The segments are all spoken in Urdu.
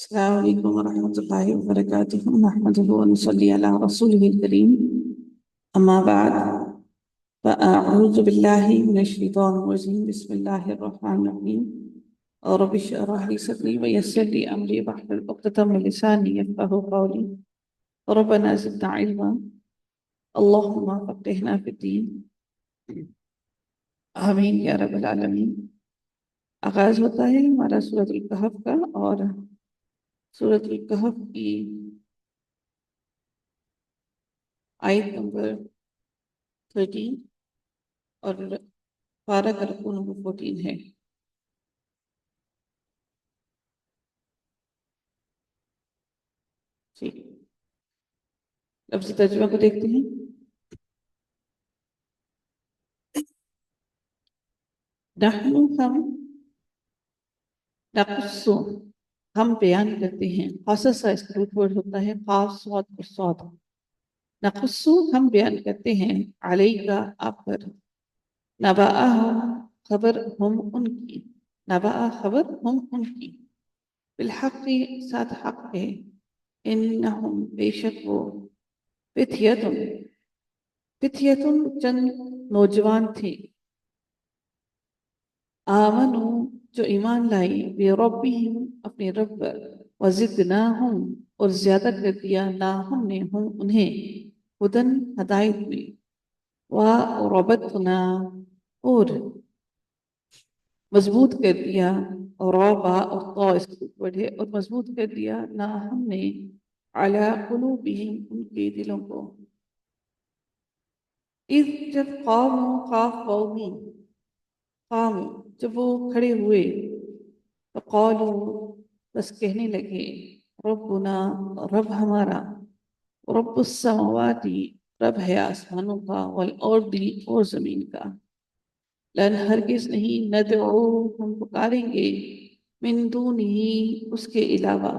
السلام عليكم ورحمة الله وبركاته. نحمده ونصلي على رسوله الكريم. أما بعد، فأعوذ بالله من الشيطان الرجيم. بسم الله الرحمن الرحيم. رب اشرح لي صدري ويسر لي أمري واحلل عقدة من لساني يفقهوا قولي. ربنا زدنا علما، اللهم فقهنا في الدين. آمین یا رب العالمین. آغاز ہوتا ہے ہمارا سورۃ الکہف کا، اور سورۃ الکہف کی آیت نمبر 13 اور پارہ کا رکوع نمبر 14 ہے. ٹھیک، لفظی ترجمہ کو دیکھتے ہیں. نحن ہم، نقص ہم بیان کرتے ہیں. قصص اس کا روٹ ورڈ ہوتا ہے قاف صاد اور صاد. نقص ہم بیان کرتے ہیں علیکا آپ پر، نبأہ خبر ہم ان کی، نبأ خبر ہم ان کی، بالحق ساتھ حق ہے، انہم بے شک وہ، فتیتن فتیتن چند نوجوان تھے، آمنو جو ایمان لائی، بربہم اپنے رب پر، وزدناہم اور زیادہ کر دیا نا ہم نے ہم انہیں، ہدن ہدایت میں، وربطنا اور مضبوط کر دیا، اور رابع اور طا اس کو پڑھے، اور مضبوط کر دیا نا ہم نے، علی قلوبہم ان کے دلوں کو. اذ جب قاموا قاف قومی، قام جب وہ کھڑے ہوئے، فقالوا بس کہنے لگے، ربنا رب ہمارا، رب السماواتی رب ہے آسمانوں کا، والارض اور زمین کا، لن ہرگز نہیں، ندعو ہم پکاریں گے، من دونہ اس کے علاوہ،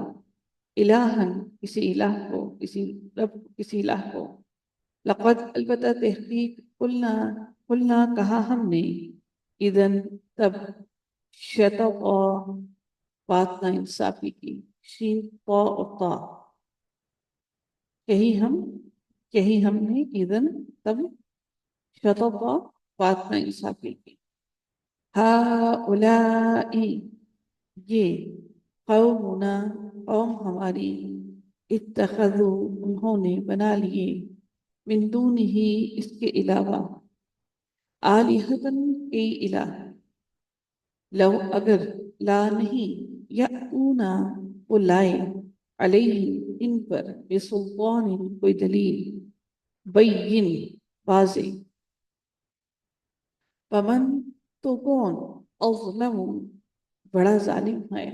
الہن کسی الہ کو، کسی رب کسی الہ کو، لقد البتہ تحقیق، قلنا کہا ہم نے، اذن تب، شططا بات نا انصافی کی، شین طا اور طا، کہی ہم نے، اذن تب، شططا بات نا انصافی کی. ہؤلائی یہ، قومنا قوم ہماری، اتخذوا انہوں نے بنا لیے، من دونہ اس کے علاوہ، آلہتن کئی الہ، لو اگر، لا نہیں، یأتونا وہ لائے، علیہ ان پر، بسلطان کوئی دلیل، بین واضح، فمن تو کون، اظلم بڑا ظالم ہے،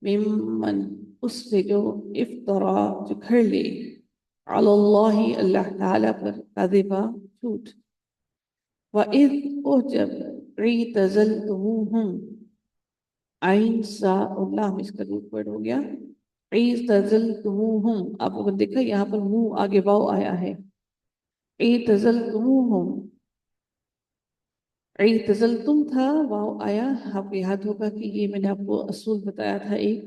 ممن اس سے جو، افطرا جو گھڑ لے، علی اللہ اللہ تعالیٰ پر، کذبا جھوٹ. وَإِذْ اور جب، اعتزلتموہم عین سا اللہ اس کا روٹ ورڈ ہو گیا، اعتزلتموہم، آپ لوگوں نے دیکھا یہاں پر منہ آگے واو آیا ہے، اعتزلتموہم، اعتزلتم تھا واو آیا. آپ کو یاد ہوگا کہ یہ میں نے آپ کو اصول بتایا تھا ایک،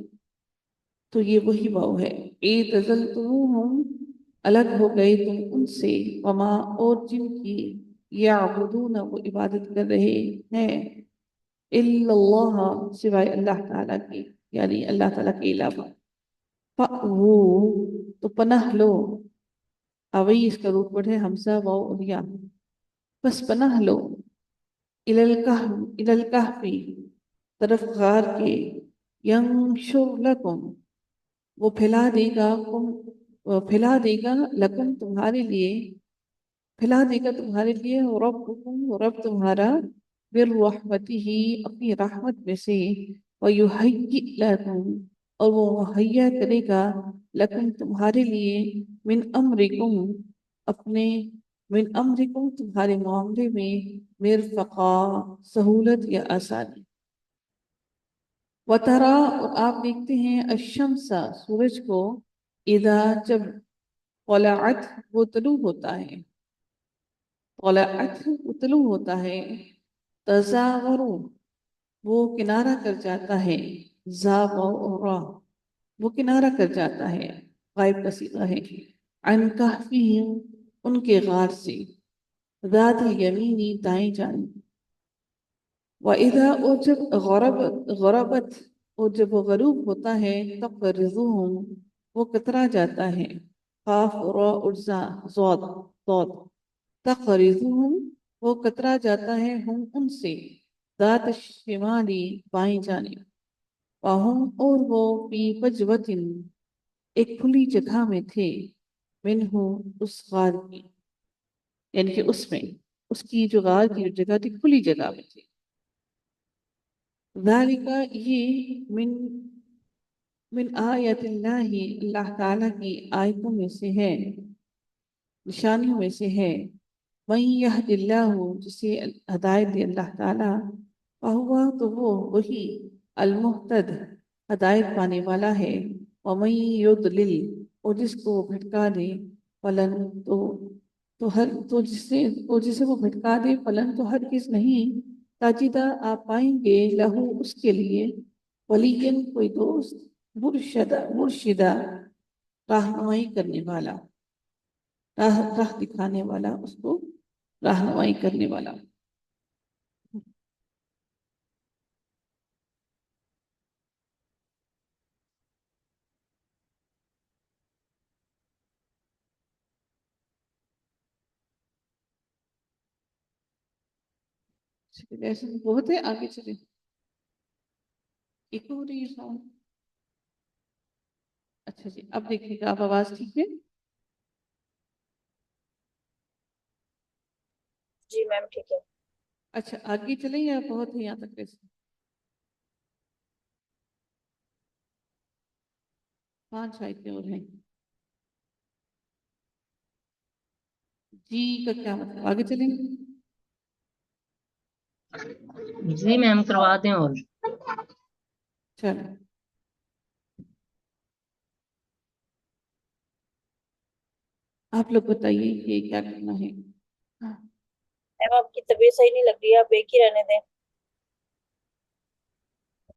تو یہ وہی واو ہے. اعتزلتموہم الگ ہو گئے تم ان سے، وما اور جن کی، یعبدون وہ عبادت کر رہے ہیں، الا اللہ سوائے اللہ تعالیٰ کی، یعنی اللہ تعالیٰ کے علاوہ. فَأْوُوا تو پناہ لو، اوئی اس کا روٹ ورڈ ہے حمزہ واو اور یا، بس پناہ لو، الالکہف طرف غار کے، ینشر لکم وہ پھیلا دے گا، پھیلا دے گا، لکم تمہارے لیے، پھیلا دے گا تمہارے لیے، ربکم رب تمہارا، بررحمتہ اپنی رحمت میں سے، ویہیئ لکم اور وہ مہیا کرے گا، لکم تمہارے لیے، من امرکم اپنے، من امرکم تمہارے معاملے میں، مرفقا سہولت یا آسانی. وترا اور آپ دیکھتے ہیں، الشمس سورج کو، اذا جب، طلعت وہ طلوع ہوتا ہے، طلعت وہ طلوع ہوتا ہے، تزاور وہ کنارہ کر جاتا ہے، زا و را وہ کنارہ کر جاتا ہے، غائب کا صیغہ ہے، عن کہفہم ان کے غار سے، ذات الیمینی دائیں جانب، وَإِذَا اور جب غربت اور جب وہ غروب ہوتا ہے، تقرضهم وہ کترا جاتا ہے، قاف را ارزا زود زود، تقرضهم وہ کترا جاتا ہے ہم ان سے، ذات الشمالی بائیں جانب، وہم اور وہ فی فجوۃ ایک کھلی جگہ میں تھے، منہ اس غار کی، یعنی کہ اس کی جو غار کی جو جگہ تھی کھلی جگہ میں تھی، ذالک یہ من آیت اللہ اللہ تعالیٰ کی آیتوں میں سے ہے، نشانیوں میں سے ہے، من یہد اللہ جسے ہدایت دے اللہ تعالیٰ، فہوا تو وہ وہی المہتد ہدایت پانے والا ہے، ومن یضلل اور جس کو وہ بھٹکا دے، فلن جسے وہ بھٹکا دے، فلن تو ہرگز نہیں، تاجدہ آپ پائیں گے لہو اس کے لیے، ولیین کوئی دوست، مرشدہ رہنمائی کرنے والا، راہ دکھانے والا، اس کو رہنمائی کرنے والا۔ ایسے بہت ہے، آگے چلے، ایک ہو رہی ہے ساؤنڈ۔ اچھا جی، اب دیکھیے گا، اب آواز ٹھیک ہے؟ جی میم ٹھیک ہے۔ اچھا آگے چلیں یا بہت ہے یہاں تک؟ ویسے 5 آیتیں اور ہیں۔ جی کا کیا مطلب؟ آگے چلیں گے؟ جی میم کروا دیں اور چلو آپ لوگ بتائیے کہ کیا کرنا ہے۔ میم آپ کی طبیعت صحیح نہیں لگ رہی ہے، آپ ایک ہی رہنے دیں۔